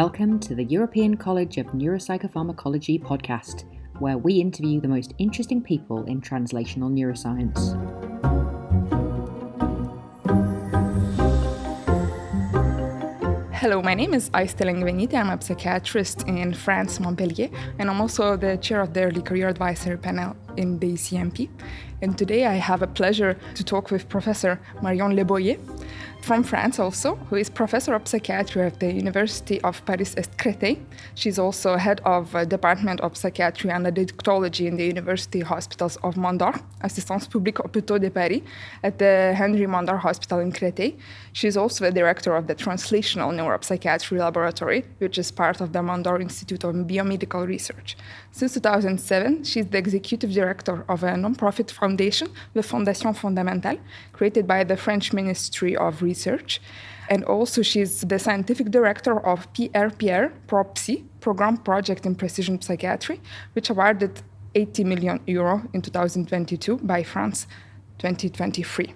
Welcome to the European College of Neuropsychopharmacology podcast, where we interview the most interesting people in translational neuroscience. Hello, my name is Aiste Lengvenyte. I'm a psychiatrist in France, Montpellier, and I'm also the chair of the Early Career Advisory Panel in the ECNP. And today I have a pleasure to talk with Professor Marion Leboyer from France also, who is Professor of Psychiatry at the University of Paris-Est-Créteil. She's also head of Department of Psychiatry and Addictology in the University Hospitals of Mondor, Assistance Publique Hôpitaux de Paris, at the Henri Mondor Hospital in Créteil. She's also the director of the Translational Neuropsychiatry Laboratory, which is part of the Mondor Institute of Biomedical Research. Since 2007, she's the executive director of a non-profit foundation, the Fondation Fondamentale, created by the French Ministry of Research. And also she's the scientific director of PRPR, PropSy, Program Project in Precision Psychiatry, which awarded 80 million euro in 2022 by France 2023.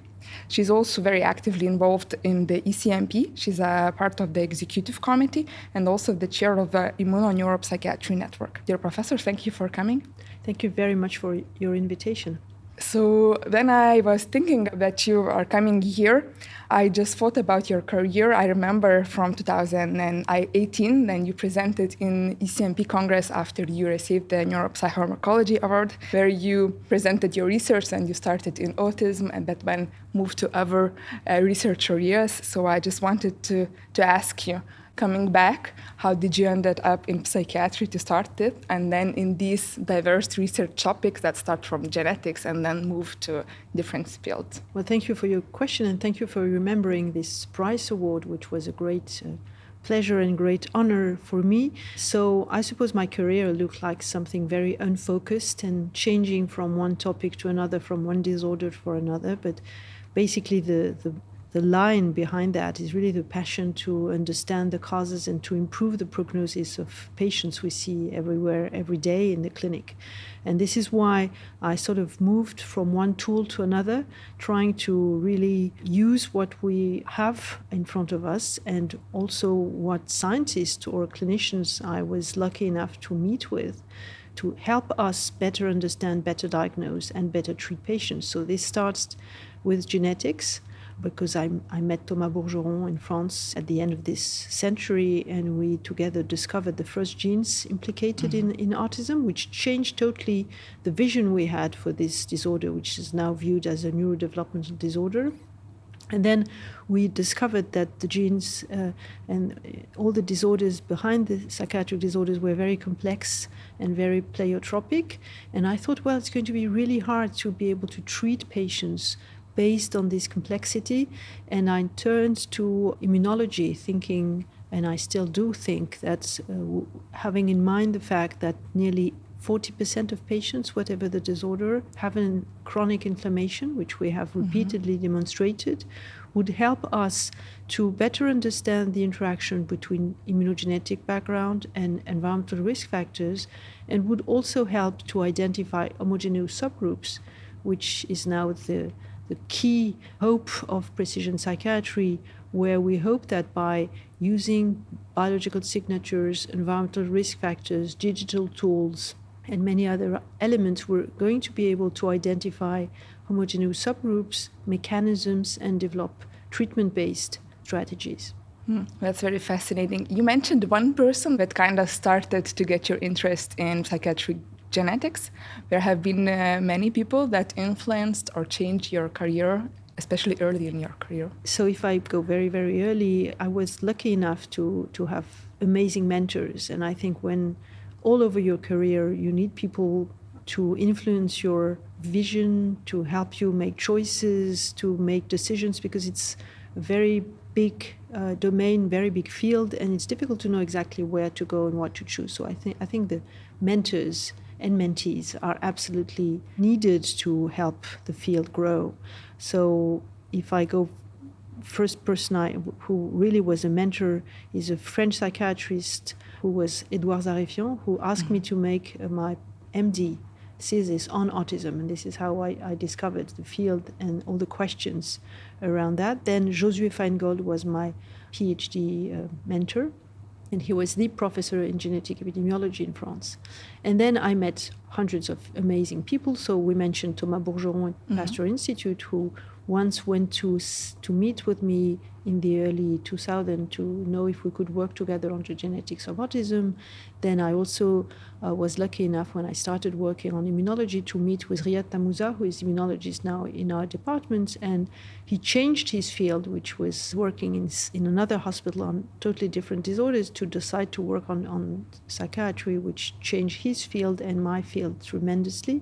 She's also very actively involved in the ECNP. She's a part of the executive committee and also the chair of the immunoneuropsychiatry network. Dear Professor, thank you for coming. Thank you very much for your invitation. So when I was thinking that you are coming here, I just thought about your career. I remember from 2018, then you presented in ECNP Congress after you received the Neuropsychopharmacology Award, where you presented your research and you started in autism and that then moved to other research areas. So I just wanted to ask you, coming back, how did you end up in psychiatry to start it, and then in these diverse research topics that start from genetics and then move to different fields? Well, thank you for your question, and thank you for remembering this prize award, which was a great pleasure and great honor for me. So I suppose my career looked like something very unfocused and changing from one topic to another, from one disorder for another. But basically the line behind that is really the passion to understand the causes and to improve the prognosis of patients we see everywhere, every day in the clinic. And this is why I sort of moved from one tool to another, trying to really use what we have in front of us and also what scientists or clinicians I was lucky enough to meet with to help us better understand, better diagnose, and better treat patients. So this starts with genetics, because I met Thomas Bourgeron in France at the end of this century, and we together discovered the first genes implicated in autism, which changed totally the vision we had for this disorder, which is now viewed as a neurodevelopmental disorder. And then we discovered that the genes and all the disorders behind the psychiatric disorders were very complex and very pleiotropic. And I thought, well, it's going to be really hard to be able to treat patients based on this complexity, and I turned to immunology thinking, and I still do think, that having in mind the fact that nearly 40% of patients, whatever the disorder, have a chronic inflammation, which we have repeatedly demonstrated, would help us to better understand the interaction between immunogenetic background and environmental risk factors, and would also help to identify homogeneous subgroups, which is now the key hope of precision psychiatry, where we hope that by using biological signatures, environmental risk factors, digital tools, and many other elements, we're going to be able to identify homogeneous subgroups, mechanisms, and develop treatment-based strategies. That's very fascinating. You mentioned one person that kind of started to get your interest in psychiatric genetics. There have been many people that influenced or changed your career, especially early in your career. So if I go very, very early, I was lucky enough to have amazing mentors. And I think when all over your career, you need people to influence your vision, to help you make choices, to make decisions, because it's a very big domain, very big field, and it's difficult to know exactly where to go and what to choose. So I think the mentors and mentees are absolutely needed to help the field grow. So if I go, first person who really was a mentor is a French psychiatrist who was Edouard Zarifian, who asked me to make my MD thesis on autism, and this is how I discovered the field and all the questions around that. Then Josué Feingold was my PhD mentor, And he was the professor in genetic epidemiology in France. And then I met hundreds of amazing people. So we mentioned Thomas Bourgeron at Pasteur Institute, who once went to meet with me in the early 2000 to know if we could work together on the genetics of autism. Then I also was lucky enough when I started working on immunology to meet with Riyad Tamouza, who is immunologist now in our department. And he changed his field, which was working in another hospital on totally different disorders, to decide to work on psychiatry, which changed his field and my field tremendously.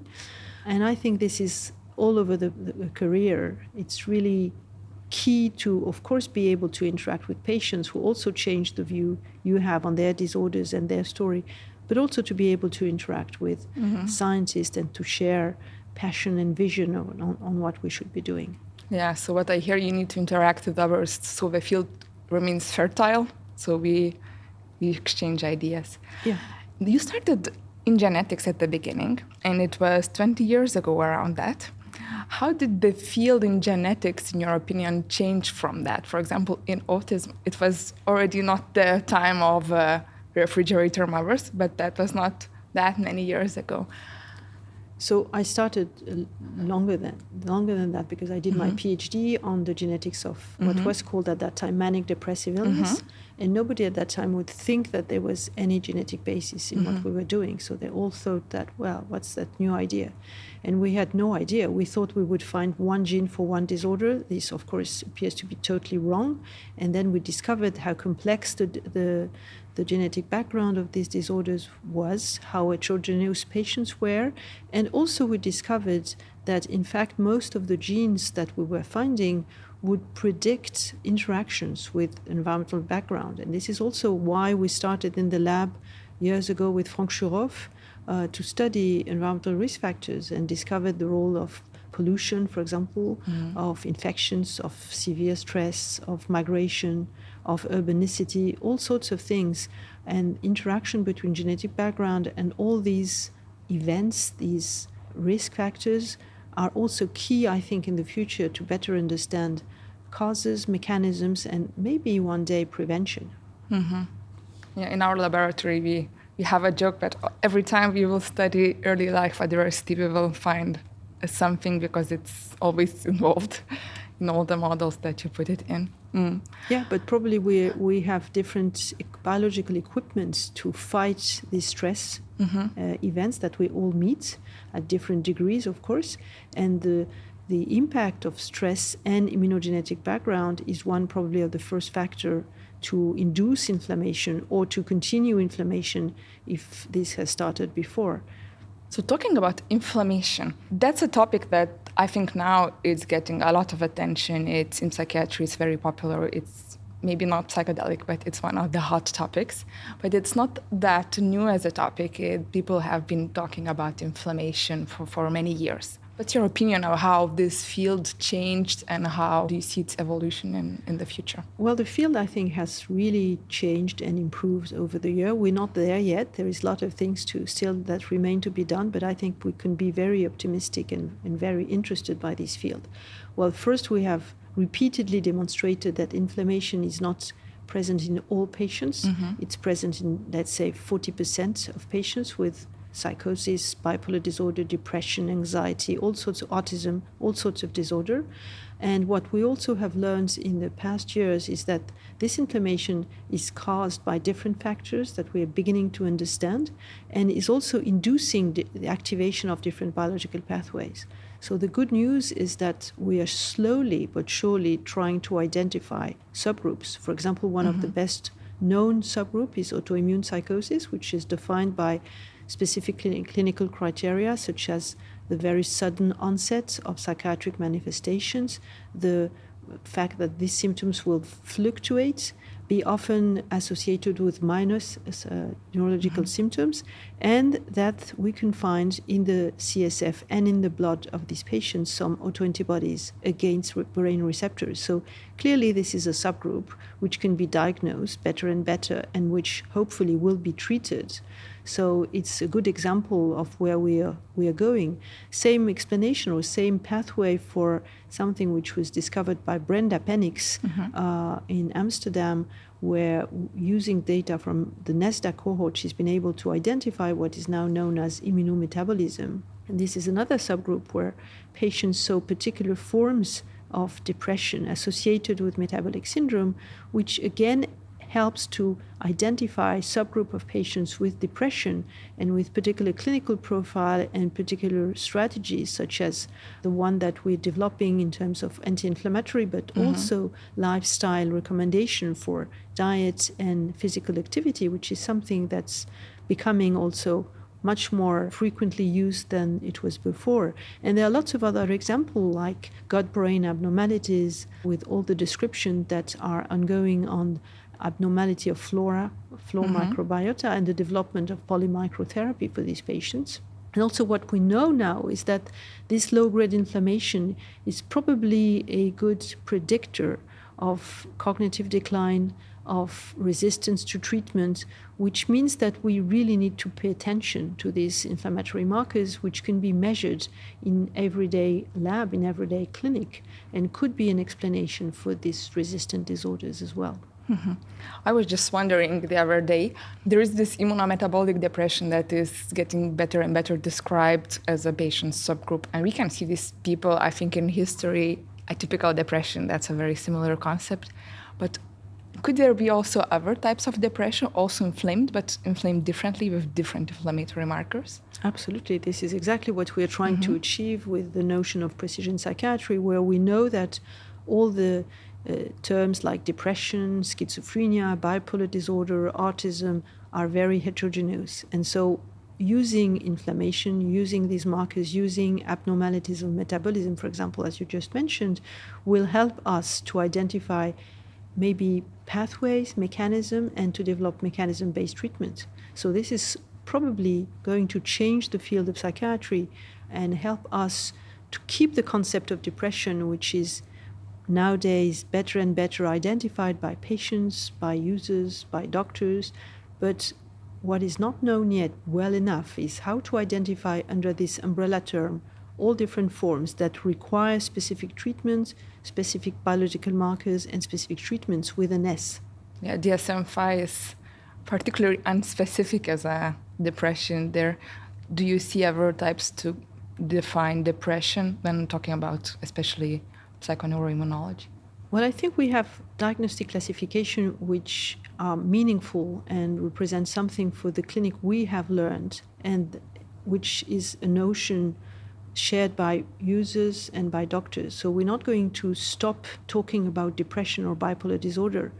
And I think this is all over the career. It's really key to, of course, be able to interact with patients who also change the view you have on their disorders and their story, but also to be able to interact with scientists and to share passion and vision on what we should be doing. Yeah, so what I hear, you need to interact with others so the field remains fertile, so we exchange ideas. Yeah. You started in genetics at the beginning, and it was 20 years ago around that. How did the field in genetics, in your opinion, change from that? For example, in autism, it was already not the time of refrigerator mothers, but that was not that many years ago. So I started longer than that, because I did my PhD on the genetics of what was called at that time manic depressive illness. And nobody at that time would think that there was any genetic basis in what we were doing. So they all thought that, well, what's that new idea? And we had no idea. We thought we would find one gene for one disorder. This, of course, appears to be totally wrong. And then we discovered how complex the genetic background of these disorders was, how heterogeneous patients were. And also we discovered that, in fact, most of the genes that we were finding would predict interactions with environmental background. And this is also why we started in the lab years ago with Frank Shuroff to study environmental risk factors and discovered the role of pollution, for example, of infections, of severe stress, of migration, of urbanicity, all sorts of things, and interaction between genetic background and all these events, these risk factors, are also key, I think, in the future to better understand causes, mechanisms, and maybe one day prevention. Yeah, in our laboratory, we have a joke that every time we will study early life adversity, we will find something, because it's always involved in all the models that you put it in. Yeah, but probably we have different biological equipments to fight these stress events that we all meet at different degrees, of course. And the impact of stress and immunogenetic background is one probably of the first factor to induce inflammation or to continue inflammation if this has started before. So talking about inflammation, that's a topic that I think now is getting a lot of attention. It's in psychiatry, it's very popular. It's maybe not psychedelic, but it's one of the hot topics. But it's not that new as a topic. People have been talking about inflammation for many years. What's your opinion of how this field changed, and how do you see its evolution in the future? Well, the field, I think, has really changed and improved over the year. We're not there yet. There is a lot of things that remain to be done, but I think we can be very optimistic and very interested by this field. Well, first, we have repeatedly demonstrated that inflammation is not present in all patients. It's present in, let's say, 40% of patients with psychosis, bipolar disorder, depression, anxiety, all sorts of autism, all sorts of disorder. And what we also have learned in the past years is that this inflammation is caused by different factors that we are beginning to understand, and is also inducing the activation of different biological pathways. So the good news is that we are slowly but surely trying to identify subgroups. For example, one of the best known subgroup is autoimmune psychosis, which is defined by specific clinical criteria, such as the very sudden onset of psychiatric manifestations, the fact that these symptoms will fluctuate, be often associated with minor neurological symptoms, and that we can find in the CSF and in the blood of these patients some autoantibodies against brain receptors. So clearly this is a subgroup which can be diagnosed better and better, and which hopefully will be treated. So it's a good example of where we are going. Same explanation or same pathway for something which was discovered by Brenda Penix in Amsterdam, where using data from the NESDA cohort, she's been able to identify what is now known as immunometabolism. And this is another subgroup where patients saw particular forms of depression associated with metabolic syndrome, which again helps to identify subgroup of patients with depression and with particular clinical profile and particular strategies, such as the one that we're developing in terms of anti-inflammatory, but also lifestyle recommendation for diet and physical activity, which is something that's becoming also much more frequently used than it was before. And there are lots of other examples like gut-brain abnormalities with all the description that are ongoing on abnormality of flora microbiota and the development of polymicrotherapy for these patients. And also what we know now is that this low-grade inflammation is probably a good predictor of cognitive decline, of resistance to treatment, which means that we really need to pay attention to these inflammatory markers, which can be measured in everyday lab, in everyday clinic, and could be an explanation for these resistant disorders as well. I was just wondering the other day, there is this immunometabolic depression that is getting better and better described as a patient subgroup. And we can see these people, I think, in history, atypical depression, that's a very similar concept. But could there be also other types of depression, also inflamed, but inflamed differently with different inflammatory markers? Absolutely. This is exactly what we are trying to achieve with the notion of precision psychiatry, where we know that all the terms like depression, schizophrenia, bipolar disorder, autism are very heterogeneous. And so using inflammation, using these markers, using abnormalities of metabolism, for example, as you just mentioned, will help us to identify maybe pathways, mechanism, and to develop mechanism-based treatment. So this is probably going to change the field of psychiatry and help us to keep the concept of depression, which is nowadays better and better identified by patients, by users, by doctors. But what is not known yet well enough is how to identify under this umbrella term all different forms that require specific treatments, specific biological markers, and specific treatments with an S. Yeah, DSM-5 is particularly unspecific as a depression there. Do you see other types to define depression when talking about especially psychoneuroimmunology? Well, I think we have diagnostic classification which are meaningful and represent something for the clinic we have learned, and which is a notion shared by users and by doctors. So we're not going to stop talking about depression or bipolar disorder.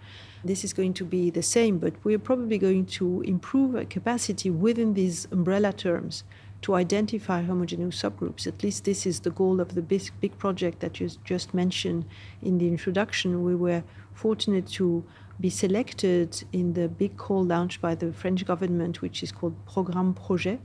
This is going to be the same, but we're probably going to improve our capacity within these umbrella terms to identify homogeneous subgroups. At least this is the goal of the big project that you just mentioned in the introduction. We were fortunate to be selected in the big call launched by the French government, which is called Programme Projet,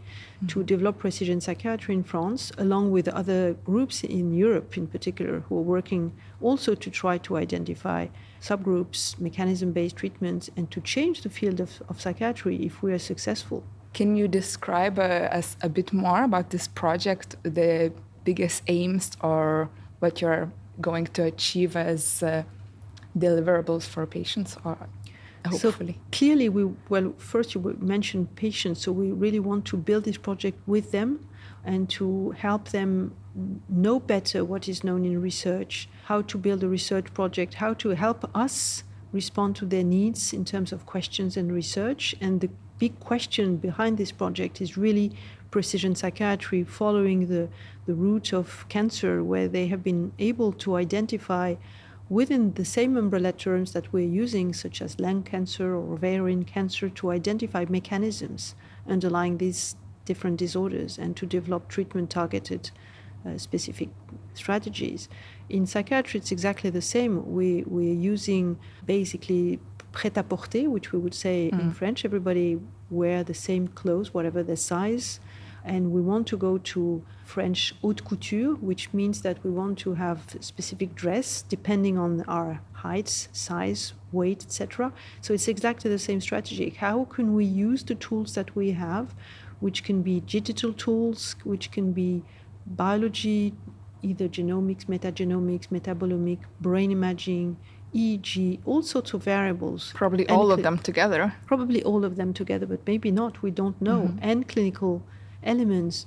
to develop precision psychiatry in France, along with other groups in Europe in particular, who are working also to try to identify subgroups, mechanism-based treatments, and to change the field of psychiatry if we are successful. Can you describe us a bit more about this project, the biggest aims or what you're going to achieve as deliverables for patients, or hopefully? So clearly, first you mentioned patients, so we really want to build this project with them and to help them know better what is known in research, how to build a research project, how to help us respond to their needs in terms of questions and research. And the big question behind this project is really precision psychiatry, following the route of cancer, where they have been able to identify within the same umbrella terms that we're using, such as lung cancer or ovarian cancer, to identify mechanisms underlying these different disorders and to develop treatment-targeted specific strategies. In psychiatry, it's exactly the same. We're using basically prêt-à-porter, which we would say in French. Everybody wear the same clothes, whatever their size. And we want to go to French haute couture, which means that we want to have specific dress depending on our heights, size, weight, etc. So it's exactly the same strategy. How can we use the tools that we have, which can be digital tools, which can be biology, either genomics, metagenomics, metabolomic, brain imaging, EEG, all sorts of variables. Probably all of them together. Probably all of them together, but maybe not, we don't know. And clinical elements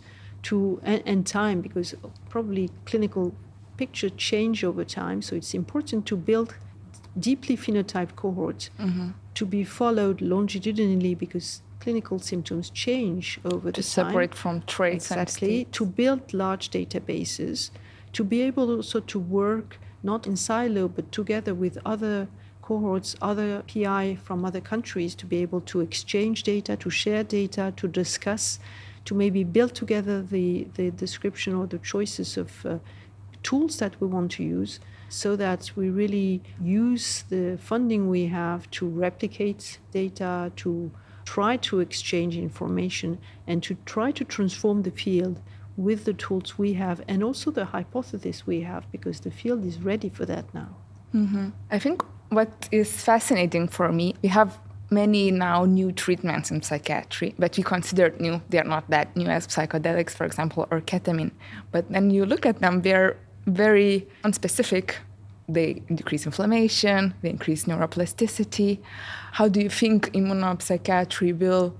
and time, because probably clinical picture change over time. So it's important to build deeply phenotyped cohorts to be followed longitudinally, because clinical symptoms change over the time. To separate from traits. Exactly. And to build large databases, to be able also to work not in silo, but together with other cohorts, other PI from other countries, to be able to exchange data, to share data, to discuss, to maybe build together the description or the choices of tools that we want to use, so that we really use the funding we have to replicate data, to try to exchange information, and to try to transform the field with the tools we have and also the hypothesis we have, because the field is ready for that now. I think what is fascinating for me, we have many now new treatments in psychiatry, but we consider new. They are not that new as psychedelics, for example, or ketamine. But when you look at them, they're very unspecific. They decrease inflammation, they increase neuroplasticity. How do you think immunopsychiatry will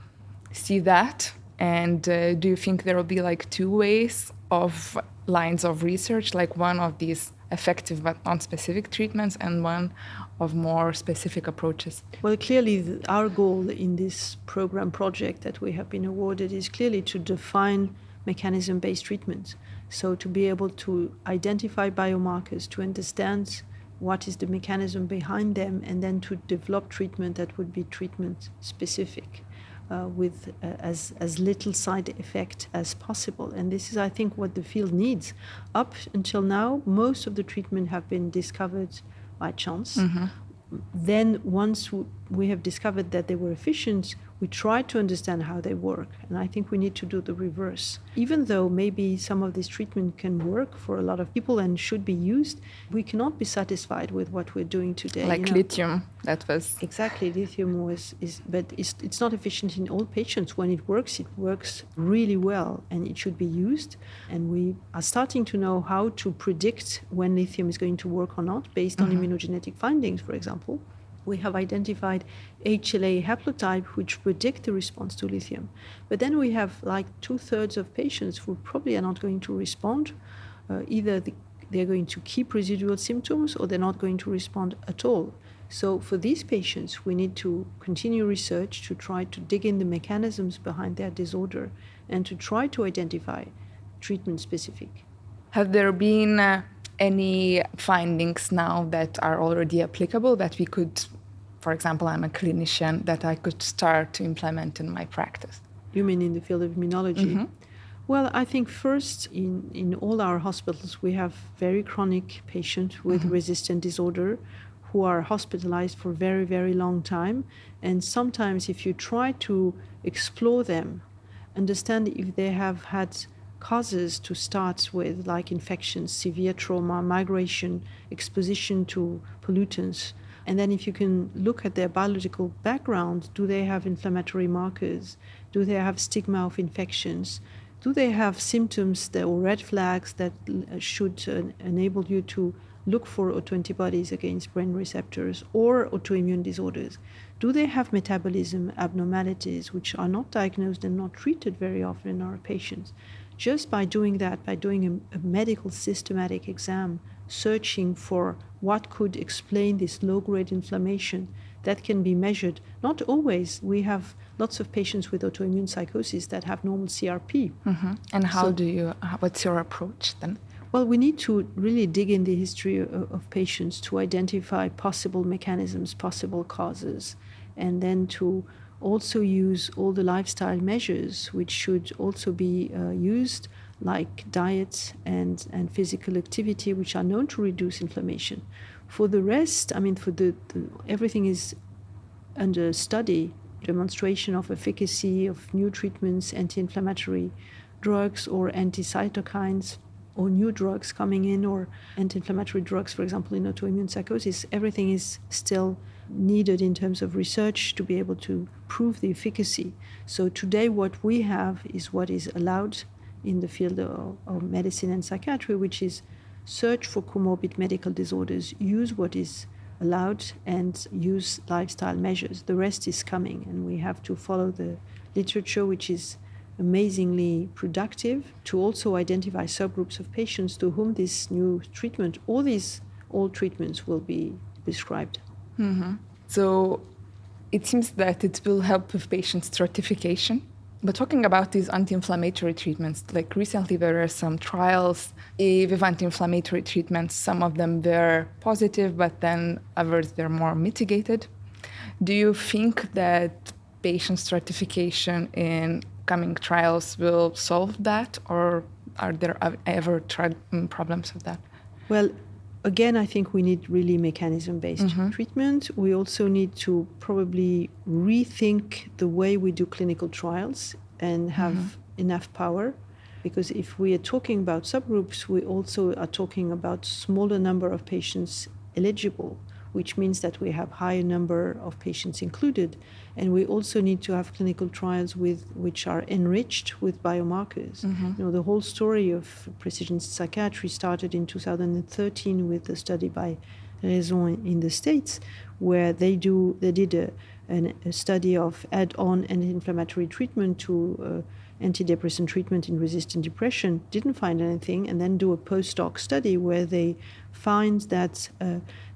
see that? And do you think there will be like two ways of lines of research, like one of these effective but non-specific treatments and one of more specific approaches? Well, clearly our goal in this program project that we have been awarded is clearly to define mechanism-based treatments. So to be able to identify biomarkers, to understand what is the mechanism behind them, and then to develop treatment that would be treatment specific. With as little side effect as possible. And this is, I think, what the field needs. Up until now, most of the treatment have been discovered by chance. Then once we have discovered that they were efficient, we try to understand how they work. And I think we need to do the reverse. Even though maybe some of this treatment can work for a lot of people and should be used, we cannot be satisfied with what we're doing today. Like lithium, that was... Exactly, lithium but it's not efficient in all patients. When it works really well, and it should be used. And we are starting to know how to predict when lithium is going to work or not, based on immunogenetic findings, for example. We have identified HLA haplotype which predict the response to lithium. But then we have like 2/3 of patients who probably are not going to respond. Either they're going to keep residual symptoms or they're not going to respond at all. So for these patients, we need to continue research to try to dig in the mechanisms behind their disorder and to try to identify treatment specific. Have there been any findings now that are already applicable that we could, for example, I'm a clinician, that I could start to implement in my practice? You mean in the field of immunology? Well, I think first in all our hospitals, we have very chronic patients with resistant disorder who are hospitalized for very, very long time. And sometimes if you try to explore them, understand if they have had causes to start with, like infections, severe trauma, migration, exposition to pollutants. And then if you can look at their biological background, do they have inflammatory markers? Do they have stigma of infections? Do they have symptoms or red flags that should enable you to look for autoantibodies against brain receptors or autoimmune disorders? Do they have metabolism abnormalities which are not diagnosed and not treated very often in our patients? Just by doing that, by doing a medical systematic exam, searching for what could explain this low-grade inflammation that can be measured. Not always. We have lots of patients with autoimmune psychosis that have normal CRP. And what's your approach then? Well, we need to really dig in the history of patients to identify possible mechanisms, possible causes, and then to also use all the lifestyle measures which should also be used, like diet and physical activity, which are known to reduce inflammation. For the rest, I mean, everything is under study, demonstration of efficacy of new treatments, anti-inflammatory drugs or anti-cytokines or new drugs coming in, or anti-inflammatory drugs, for example, in autoimmune psychosis. Everything is still needed in terms of research to be able to prove the efficacy. So today what we have is what is allowed in the field of medicine and psychiatry, which is search for comorbid medical disorders, use what is allowed, and use lifestyle measures. The rest is coming, and we have to follow the literature, which is amazingly productive, to also identify subgroups of patients to whom this new treatment or these old treatments will be prescribed. Mm-hmm. So it seems that it will help with patient stratification. But talking about these anti-inflammatory treatments, like recently there were some trials with anti-inflammatory treatments. Some of them were positive, but then others were more mitigated. Do you think that patient stratification in coming trials will solve that, or are there ever problems with that? Well, again, I think we need really mechanism-based treatment. We also need to probably rethink the way we do clinical trials and have enough power. Because if we are talking about subgroups, we also are talking about smaller number of patients eligible, which means that we have higher number of patients included. And we also need to have clinical trials which are enriched with biomarkers. You know, the whole story of precision psychiatry started in 2013 with a study by Raison in the States, where they did a study of add-on anti-inflammatory treatment to antidepressant treatment in resistant depression, didn't find anything, and then do a post-hoc study where they find that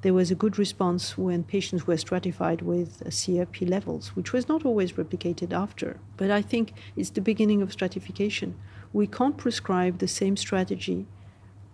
there was a good response when patients were stratified with CRP levels, which was not always replicated after. But I think it's the beginning of stratification. We can't prescribe the same strategy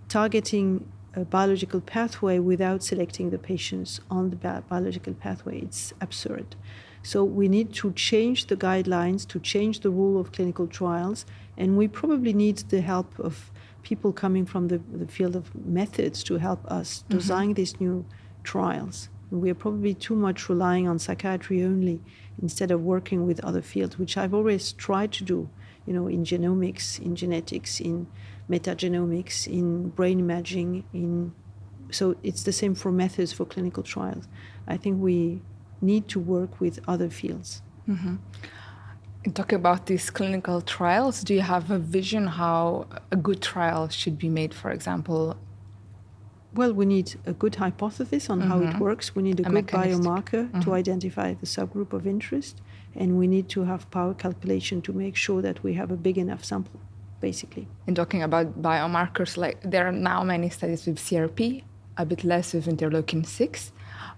targeting a biological pathway without selecting the patients on the biological pathway. It's absurd. So we need to change the guidelines, to change the rule of clinical trials, and we probably need the help of people coming from the field of methods to help us design these new trials. We are probably too much relying on psychiatry only instead of working with other fields, which I've always tried to do, you know, in genomics, in genetics, in metagenomics, in brain imaging, so it's the same for methods for clinical trials. I think we need to work with other fields. And talk about these clinical trials. Do you have a vision how a good trial should be made, for example? Well, we need a good hypothesis on how it works. We need a good biomarker to identify the subgroup of interest. And we need to have power calculation to make sure that we have a big enough sample, basically. And talking about biomarkers, like there are now many studies with CRP, a bit less with interleukin-6.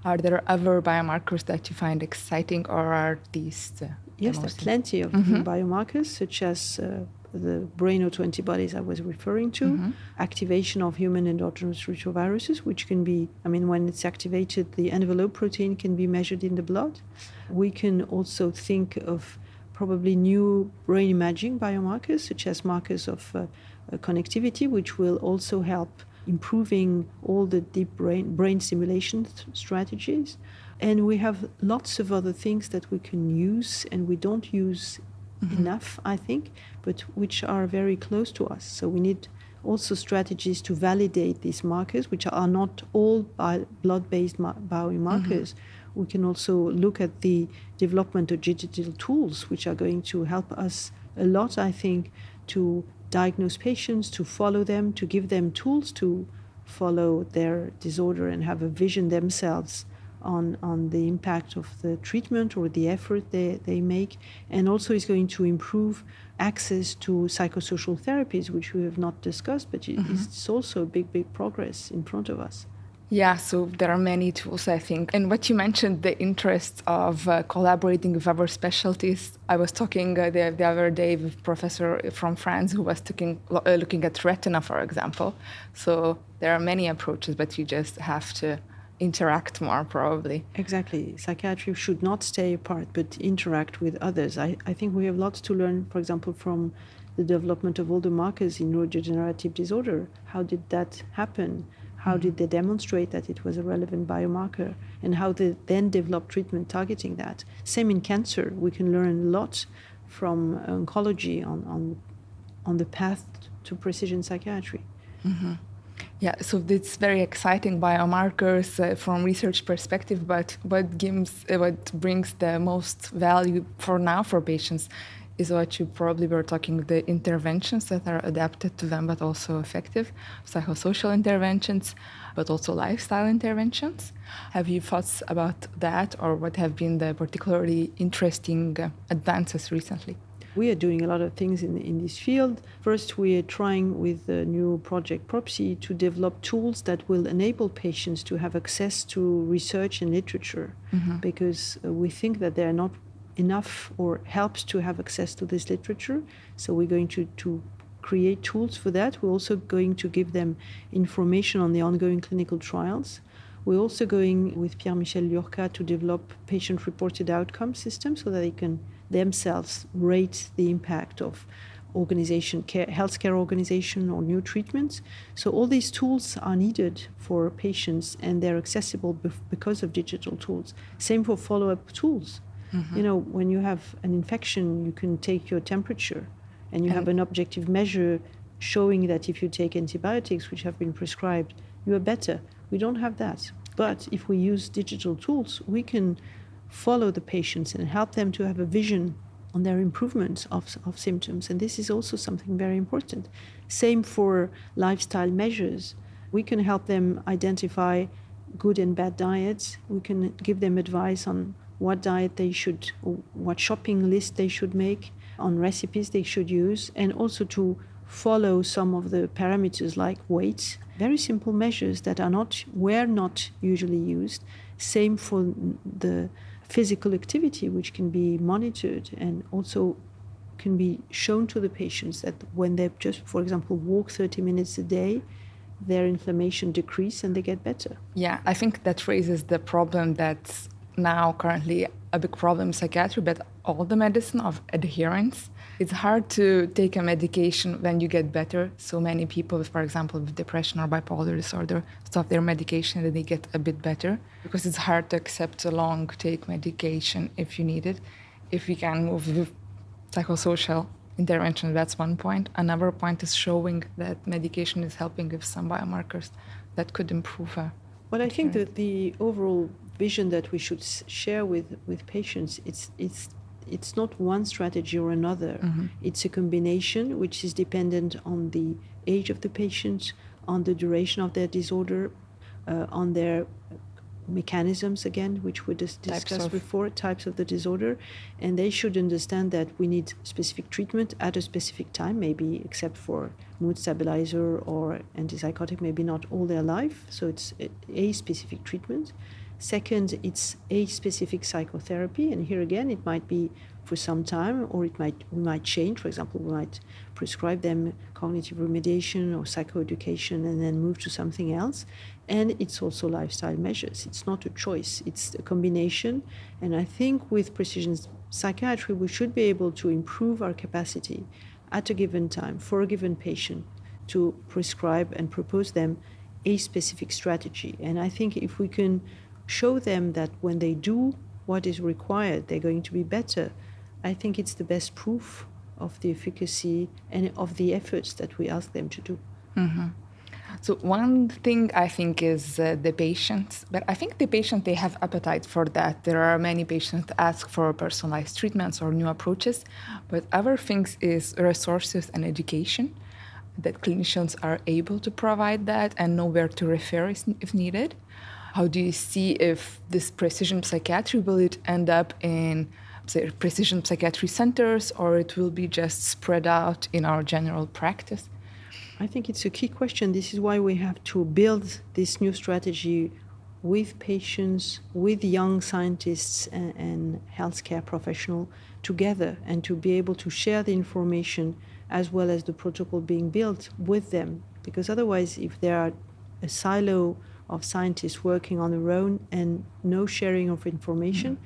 Are there other biomarkers that you find exciting, or are these Yes, there are plenty of new biomarkers, such as the brain autoantibodies I was referring to, activation of human endogenous retroviruses, which can be, when it's activated, the envelope protein can be measured in the blood. We can also think of probably new brain imaging biomarkers, such as markers of connectivity, which will also help improving all the deep brain stimulation strategies. And we have lots of other things that we can use and we don't use enough, I think, but which are very close to us. So we need also strategies to validate these markers, which are not all blood-based biomarkers. We can also look at the development of digital tools, which are going to help us a lot, I think, to diagnose patients, to follow them, to give them tools to follow their disorder and have a vision themselves on the impact of the treatment or the effort they make. And also is going to improve access to psychosocial therapies, which we have not discussed, but it's also a big progress in front of us. Yeah, so there are many tools, I think. And what you mentioned, the interest of collaborating with other specialties. I was talking the other day with a professor from France who was looking at retina, for example. So there are many approaches, but you just have to interact more, probably. Exactly. Psychiatry should not stay apart, but interact with others. I think we have lots to learn, for example, from the development of all the markers in neurodegenerative disorder. How did that happen? How did they demonstrate that it was a relevant biomarker? And how they then develop treatment targeting that? Same in cancer. We can learn a lot from oncology on on the path to precision psychiatry. Mm-hmm. Yeah, so it's very exciting biomarkers from research perspective, but what brings the most value for now for patients is what you probably were talking, the interventions that are adapted to them but also effective, psychosocial interventions, but also lifestyle interventions. Have you thoughts about that, or what have been the particularly interesting advances recently? We are doing a lot of things in this field. First, we are trying with the new project PROPSI to develop tools that will enable patients to have access to research and literature, because we think that there are not enough or helps to have access to this literature. So we're going to create tools for that. We're also going to give them information on the ongoing clinical trials. We're also going with Pierre-Michel Lurca to develop patient-reported outcome systems so that they can themselves rate the impact of healthcare organization or new treatments. So all these tools are needed for patients, and they're accessible because of digital tools. Same for follow-up tools. You know, when you have an infection, you can take your temperature, and you have an objective measure showing that if you take antibiotics, which have been prescribed, you are better. We don't have that. But if we use digital tools, we can follow the patients and help them to have a vision on their improvements of symptoms. And this is also something very important. Same for lifestyle measures. We can help them identify good and bad diets. We can give them advice on what diet they should, or what shopping list they should make, on recipes they should use, and also to follow some of the parameters like weight. Very simple measures that were not usually used. Same for the physical activity, which can be monitored and also can be shown to the patients that when they just, for example, walk 30 minutes a day, their inflammation decreases and they get better. Yeah, I think that raises the problem that's now currently a big problem in psychiatry, but all the medicine of adherence. It's hard to take a medication when you get better. So many people, for example, with depression or bipolar disorder, stop their medication and they get a bit better, because it's hard to accept a long take medication if you need it. If we can move with psychosocial intervention, that's one point. Another point is showing that medication is helping with some biomarkers that could improve. But I think that the overall vision that we should share with patients, it's not one strategy or another. It's a combination which is dependent on the age of the patient, on the duration of their disorder, on their mechanisms, again, which we discussed before, types of the disorder. And they should understand that we need specific treatment at a specific time, maybe except for mood stabilizer or antipsychotic, maybe not all their life. So it's a specific treatment. Second, it's a specific psychotherapy, and here again it might be for some time, or we might change. For example, we might prescribe them cognitive remediation or psychoeducation and then move to something else. And it's also lifestyle measures. It's not a choice, it's a combination. And I think with precision psychiatry, we should be able to improve our capacity at a given time for a given patient to prescribe and propose them a specific strategy. And I think if we can show them that when they do what is required, they're going to be better, I think it's the best proof of the efficacy and of the efforts that we ask them to do. So one thing I think is the patients, but I think the patient, they have appetite for that. There are many patients that ask for personalized treatments or new approaches, but other things is resources and education, that clinicians are able to provide that and know where to refer if needed. How do you see if this precision psychiatry, will it end up in, say, precision psychiatry centers, or it will be just spread out in our general practice? I think it's a key question. This is why we have to build this new strategy with patients, with young scientists and healthcare professionals together, and to be able to share the information as well as the protocol being built with them. Because otherwise, if there are a silo of scientists working on their own and no sharing of information,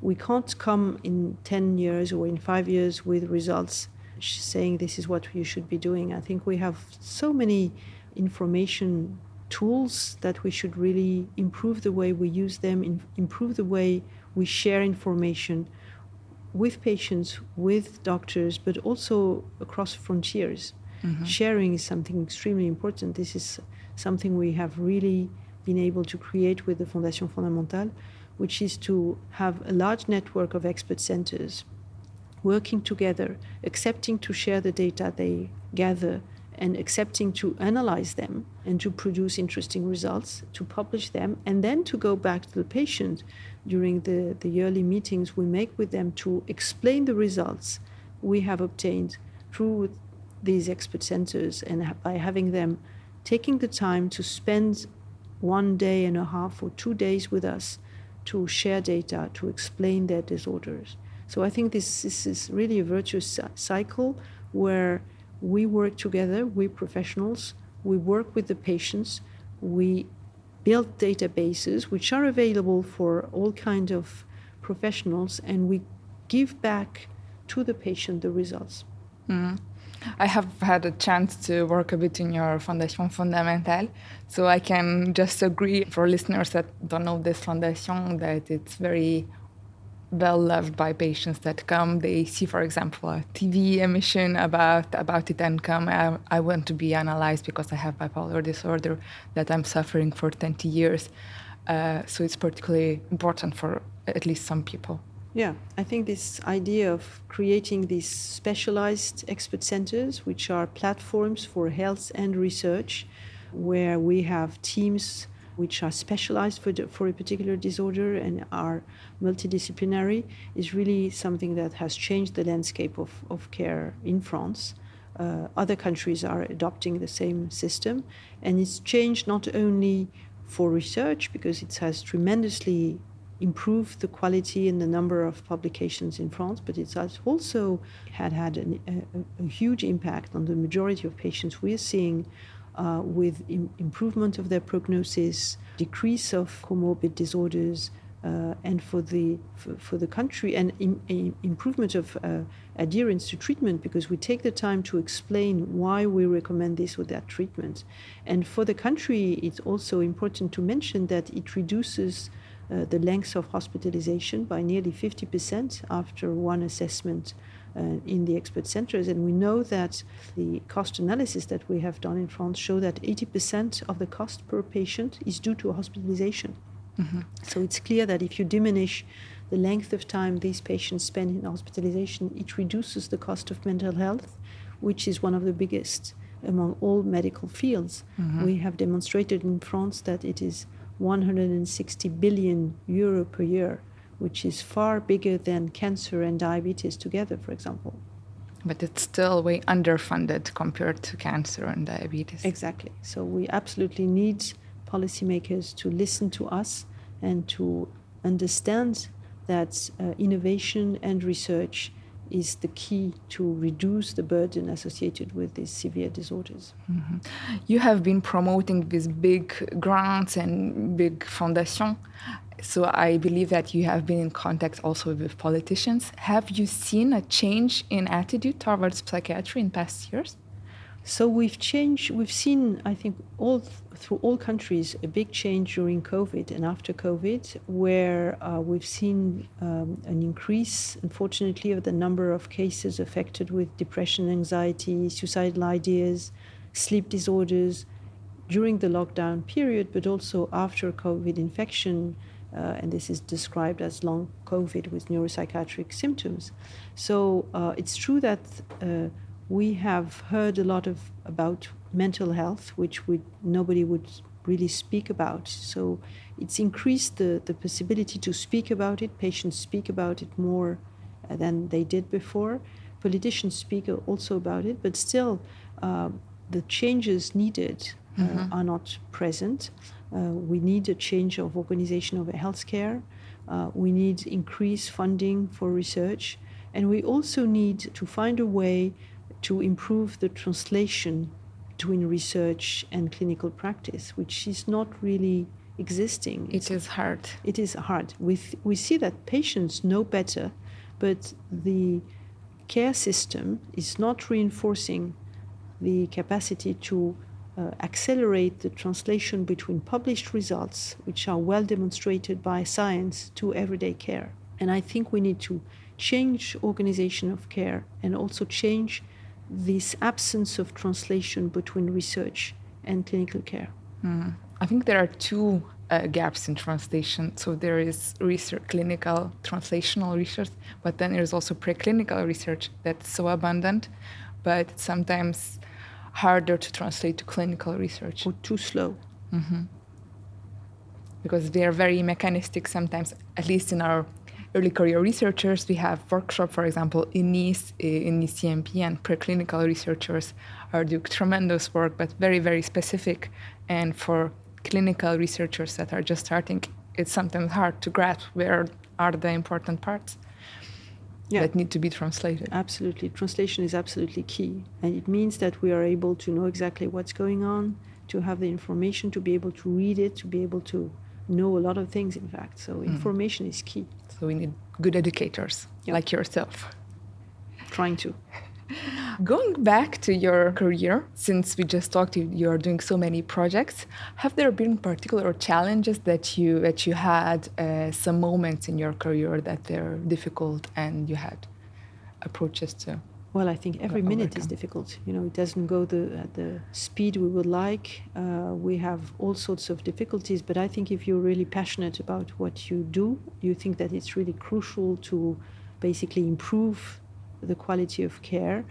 we can't come in 10 years or in 5 years with results saying this is what you should be doing. I think we have so many information tools that we should really improve the way we use them, improve the way we share information with patients, with doctors, but also across frontiers. Sharing is something extremely important. This is something we have really been able to create with the Fondation Fondamentale, which is to have a large network of expert centers working together, accepting to share the data they gather and accepting to analyze them and to produce interesting results, to publish them, and then to go back to the patient during the yearly meetings we make with them to explain the results we have obtained through these expert centers, and by having them taking the time to spend 1 day and a half or 2 days with us to share data, to explain their disorders. So I think this is really a virtuous cycle where we work together, we professionals, we work with the patients, we build databases which are available for all kinds of professionals, and we give back to the patient the results. I have had a chance to work a bit in your Fondation Fondamentale, so I can just agree for listeners that don't know this foundation that it's very well loved by patients that come. They see, for example, a TV emission about it and come, I want to be analyzed because I have bipolar disorder that I'm suffering for 20 years. So it's particularly important for at least some people. Yeah, I think this idea of creating these specialized expert centers, which are platforms for health and research, where we have teams which are specialized for a particular disorder and are multidisciplinary, is really something that has changed the landscape of care in France. Other countries are adopting the same system, and it's changed not only for research, because it has tremendously improved the quality and the number of publications in France, but it has also had a huge impact on the majority of patients we are seeing, with improvement of their prognosis, decrease of comorbid disorders, and for the country, and improvement of adherence to treatment, because we take the time to explain why we recommend this or that treatment. And for the country, it's also important to mention that it reduces the length of hospitalization by nearly 50% after one assessment in the expert centers. And we know that the cost analysis that we have done in France show that 80% of the cost per patient is due to hospitalization. So it's clear that if you diminish the length of time these patients spend in hospitalization, it reduces the cost of mental health, which is one of the biggest among all medical fields. We have demonstrated in France that it is 160 billion euro per year, which is far bigger than cancer and diabetes together, for example. But it's still way underfunded compared to cancer and diabetes. Exactly. So we absolutely need policymakers to listen to us and to understand that innovation and research is the key to reduce the burden associated with these severe disorders. You have been promoting these big grants and big foundations, so I believe that you have been in contact also with politicians. Have you seen a change in attitude towards psychiatry in past years? So we've seen, I think, through all countries, a big change during COVID and after COVID, where we've seen an increase, unfortunately, of the number of cases affected with depression, anxiety, suicidal ideas, sleep disorders during the lockdown period, but also after COVID infection, and this is described as long COVID with neuropsychiatric symptoms. So it's true that we have heard a lot about mental health, which nobody would really speak about. So it's increased the possibility to speak about it. Patients speak about it more than they did before. Politicians speak also about it, but still the changes needed are not present. We need a change of organization of healthcare. We need increased funding for research. And we also need to find a way to improve the translation between research and clinical practice, which is not really existing. It is hard. It is hard. We see that patients know better, but the care system is not reinforcing the capacity to accelerate the translation between published results, which are well demonstrated by science, to everyday care. And I think we need to change organization of care and also change this absence of translation between research and clinical care. I think there are two gaps in translation. So there is research, clinical translational research, but then there's also preclinical research that's so abundant, but it's sometimes harder to translate to clinical research. Or too slow. Because they are very mechanistic sometimes, at least in our early career researchers. We have workshop, for example, in ECNP, and preclinical researchers are doing tremendous work, but very, very specific. And for clinical researchers that are just starting, it's sometimes hard to grasp where are the important parts that need to be translated. Absolutely. Translation is absolutely key. And it means that we are able to know exactly what's going on, to have the information, to be able to read it, to be able to know a lot of things, in fact. So information is key. So we need good educators like yourself. Trying to. Going back to your career, since we just talked, you are doing so many projects. Have there been particular challenges that you had, some moments in your career that were difficult and you had approaches to? Well, I think every minute is difficult. It doesn't go at the speed we would like. We have all sorts of difficulties, but I think if you're really passionate about what you do, you think that it's really crucial to basically improve the quality of care.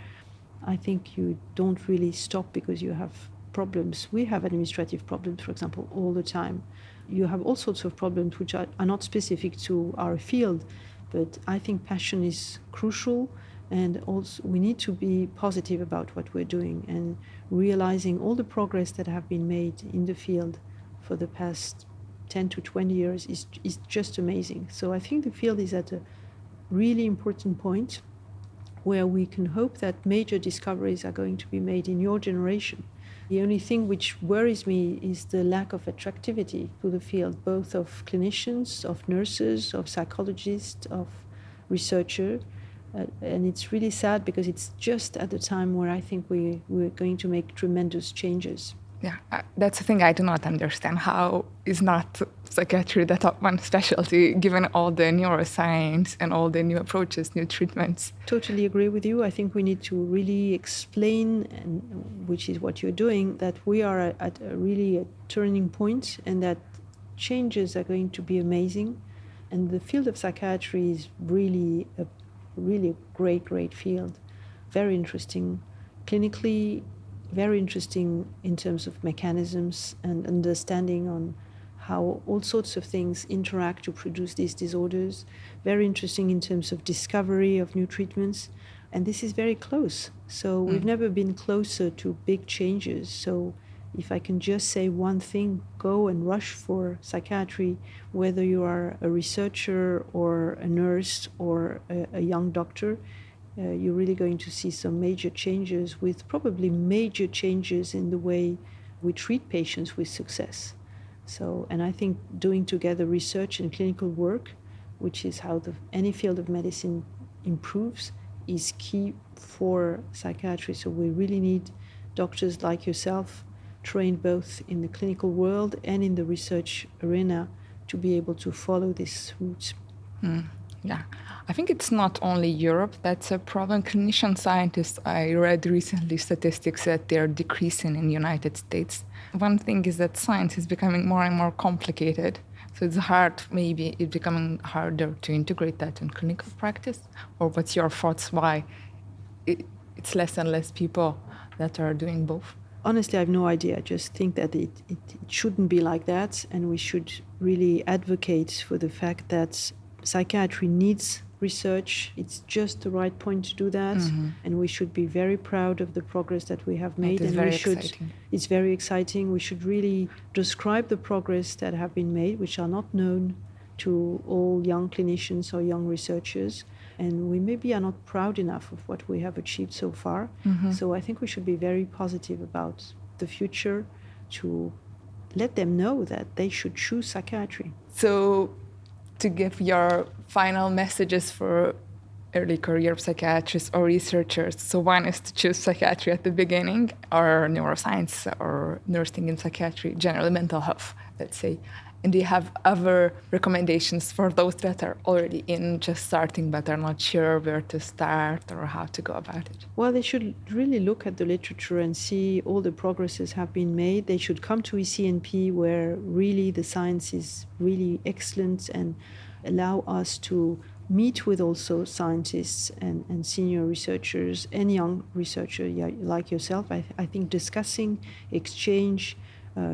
I think you don't really stop because you have problems. We have administrative problems, for example, all the time. You have all sorts of problems which are not specific to our field, but I think passion is crucial. And also we need to be positive about what we're doing and realizing all the progress that have been made in the field for the past 10 to 20 years is just amazing. So I think the field is at a really important point where we can hope that major discoveries are going to be made in your generation. The only thing which worries me is the lack of attractivity to the field, both of clinicians, of nurses, of psychologists, of researchers. And it's really sad because it's just at the time where I think we're going to make tremendous changes. Yeah, that's the thing I do not understand. How is not psychiatry the top one specialty, given all the neuroscience and all the new approaches, new treatments? Totally agree with you. I think we need to really explain, and which is what you're doing, that we are at a turning point and that changes are going to be amazing. And the field of psychiatry is really a great field. Very interesting clinically, very interesting in terms of mechanisms and understanding on how all sorts of things interact to produce these disorders. Very interesting in terms of discovery of new treatments. And this is very close. So we've never been closer to big changes. So if I can just say one thing, go and rush for psychiatry, whether you are a researcher or a nurse or a young doctor. You're really going to see some major changes, with probably major changes in the way we treat patients with success. So, and I think doing together research and clinical work, which is how any field of medicine improves, is key for psychiatry. So we really need doctors like yourself, trained both in the clinical world and in the research arena, to be able to follow this route. Yeah, I think it's not only Europe that's a problem. Clinician scientists, I read recently statistics that they're decreasing in the United States. One thing is that science is becoming more and more complicated. So it's maybe it's becoming harder to integrate that in clinical practice. Or what's your thoughts why it's less and less people that are doing both? Honestly, I have no idea. I just think that it shouldn't be like that, and we should really advocate for the fact that psychiatry needs research. It's just the right point to do that, and we should be very proud of the progress that we have made. It's very exciting. We should really describe the progress that have been made, which are not known to all young clinicians or young researchers. And we maybe are not proud enough of what we have achieved so far. So I think we should be very positive about the future, to let them know that they should choose psychiatry. So to give your final messages for early career psychiatrists or researchers. So one is to choose psychiatry at the beginning, or neuroscience, or nursing in psychiatry, generally mental health, let's say. And do you have other recommendations for those that are already in, just starting but are not sure where to start or how to go about it? Well, they should really look at the literature and see all the progresses have been made. They should come to ECNP, where really the science is really excellent, and allow us to meet with also scientists and senior researchers and young researchers like yourself. I think discussing, exchange,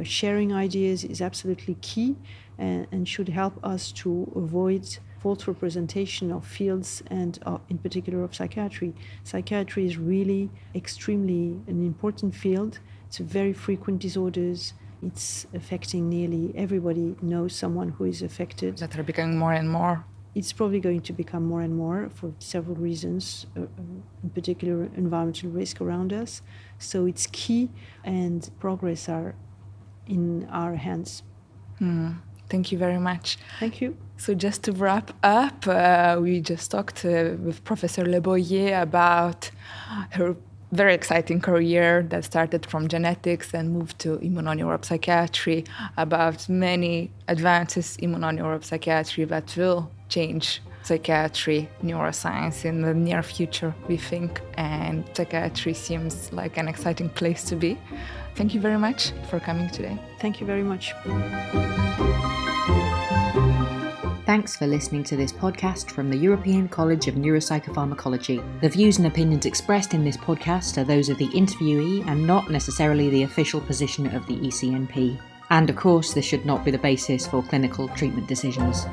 sharing ideas is absolutely key and should help us to avoid false representation of fields and in particular of psychiatry. Psychiatry is really extremely an important field. It's a very frequent disorders. It's affecting nearly everybody knows someone who is affected. That are becoming more and more. It's probably going to become more and more for several reasons, in particular environmental risk around us. So it's key, and progress are in our hands. Thank you very much. Thank you. So just to wrap up, we just talked with Professor Leboyer about her very exciting career that started from genetics and moved to immunoneuropsychiatry, about many advances in immunoneuropsychiatry that will change psychiatry, neuroscience in the near future, we think, and psychiatry seems like an exciting place to be. Thank you very much for coming today. Thank you very much. Thanks for listening to this podcast from the European College of Neuropsychopharmacology. The views and opinions expressed in this podcast are those of the interviewee and not necessarily the official position of the ECNP. And of course, this should not be the basis for clinical treatment decisions.